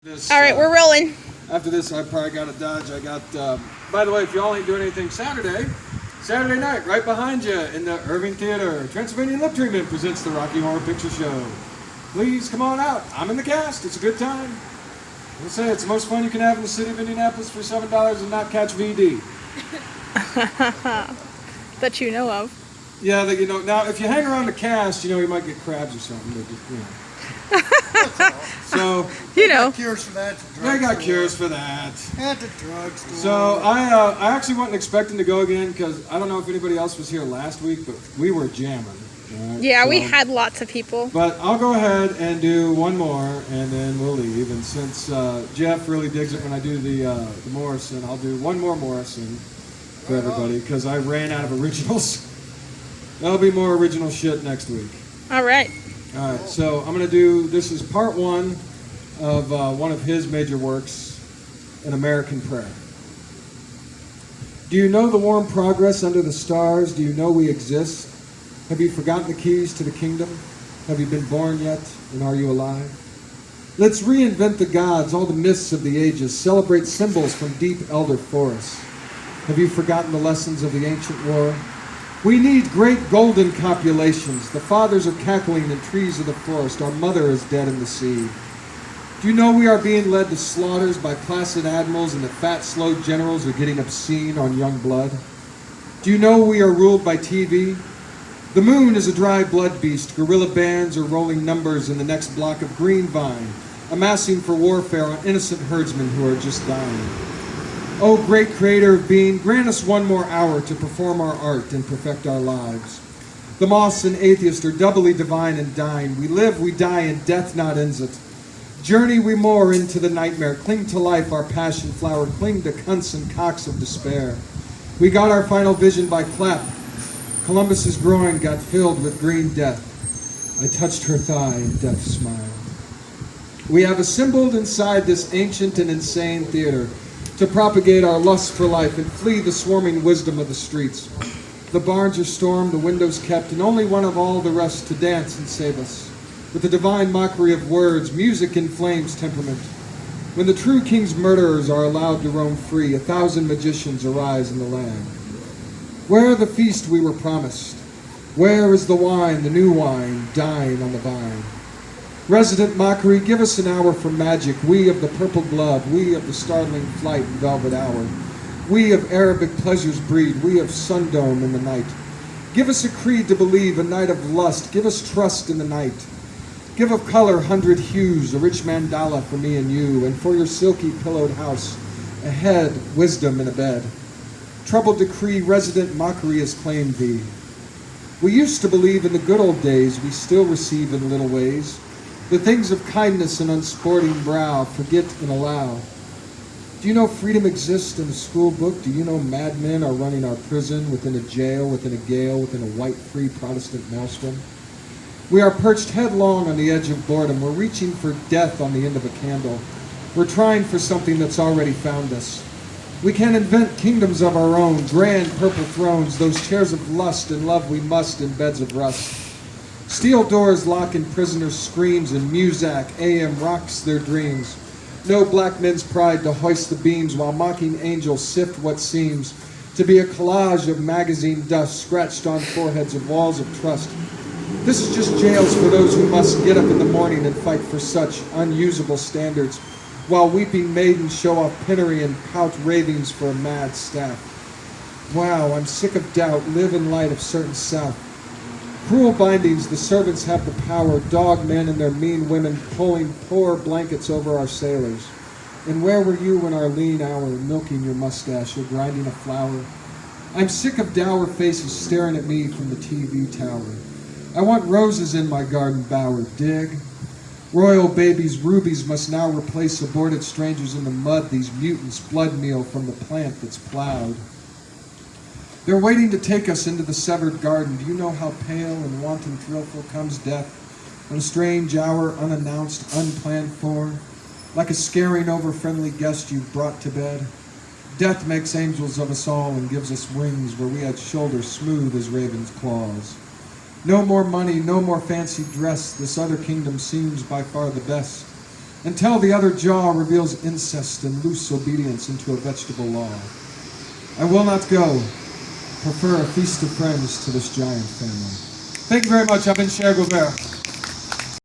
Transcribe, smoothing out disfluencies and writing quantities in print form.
This, All right, we're rolling. After this, I probably got to dodge. I got, by the way, if y'all ain't doing anything Saturday night, right behind you in the Irving Theater, Transylvania Lip Treatment presents the Rocky Horror Picture Show. Please come on out. I'm in the cast. It's a good time. I'll say it's the most fun you can have in the city of Indianapolis for $7 and not catch VD. That you know of. Yeah, that, now if you hang around the cast, you might get crabs or something. But So Cures for that. they got cures for that. At the drugstore. So I actually wasn't expecting to go again because I don't know if anybody else was here last week, but we were jamming. Right? Yeah, we had lots of people. But I'll go ahead and do one more, and then we'll leave. And since Jeff really digs it when I do the Morrison, I'll do one more Morrison for everybody because I ran out of originals. There'll be more original shit next week. All right. All right, so I'm going to do, this is part one of one of his major works, An American Prayer. Do you know the warm progress under the stars? Do you know we exist? Have you forgotten the keys to the kingdom? Have you been born yet, and are you alive? Let's reinvent the gods, all the myths of the ages, celebrate symbols from deep elder forests. Have you forgotten the lessons of the ancient war? We need great golden copulations. The fathers are cackling in trees of the forest. Our mother is dead in the sea. Do you know we are being led to slaughters by placid admirals and the fat, slow generals are getting obscene on young blood? Do you know we are ruled by TV? The moon is a dry blood beast. Guerrilla bands are rolling numbers in the next block of green vine, amassing for warfare on innocent herdsmen who are just dying. Oh, great creator of being, grant us one more hour to perform our art and perfect our lives. The moths and atheists are doubly divine and dying. We live, we die, and death not ends it. Journey we more into the nightmare. Cling to life, our passion flower. Cling to cunts and cocks of despair. We got our final vision by clap. Columbus's groin got filled with green death. I touched her thigh and death smiled. We have assembled inside this ancient and insane theater to propagate our lust for life and flee the swarming wisdom of the streets. The barns are stormed, the windows kept, and only one of all the rest to dance and save us. With the divine mockery of words, music inflames temperament. When the true king's murderers are allowed to roam free, 1,000 magicians arise in the land. Where the feast we were promised? Where is the wine, the new wine, dying on the vine? Resident mockery, give us an hour for magic, we of the purple glove, we of the startling flight and velvet hour. We of Arabic pleasures breed, we of sundome in the night. Give us a creed to believe, a night of lust, give us trust in the night. Give of color 100 hues, a rich mandala for me and you, and for your silky pillowed house, a head, wisdom in a bed. Troubled decree, resident mockery has claimed thee. We used to believe in the good old days, we still receive in little ways. The things of kindness and unsporting brow, forget and allow. Do you know freedom exists in the school book? Do you know madmen are running our prison within a jail, within a gale, within a white free Protestant maelstrom? We are perched headlong on the edge of boredom. We're reaching for death on the end of a candle. We're trying for something that's already found us. We can invent kingdoms of our own, grand purple thrones, those chairs of lust and love we must in beds of rust. Steel doors lock in prisoners' screams, and Muzak, AM rocks their dreams. No black men's pride to hoist the beams, while mocking angels sift what seems to be a collage of magazine dust scratched on foreheads of walls of trust. This is just jails for those who must get up in the morning and fight for such unusable standards, while weeping maidens show off penury and pout ravings for a mad staff. Wow, I'm sick of doubt, live in light of certain south. Cruel bindings, the servants have the power, dog men and their mean women pulling poor blankets over our sailors. And where were you when our lean hour, milking your mustache or grinding a flour? I'm sick of dour faces staring at me from the TV tower. I want roses in my garden bower, dig? Royal babies, rubies must now replace aborted strangers in the mud, these mutants, blood meal from the plant that's plowed. They're waiting to take us into the severed garden. Do you know how pale and wanton thrillful comes death in a strange hour, unannounced, unplanned for, like a scaring over friendly guest you've brought to bed? Death makes angels of us all and gives us wings where we had shoulders smooth as ravens' claws. No more money, no more fancy dress, this other kingdom seems by far the best. until the other jaw reveals incest and loose obedience into a vegetable law. I will not go. Prefer a feast of friends to this giant family. Thank you very much. I've been Cher Guevara.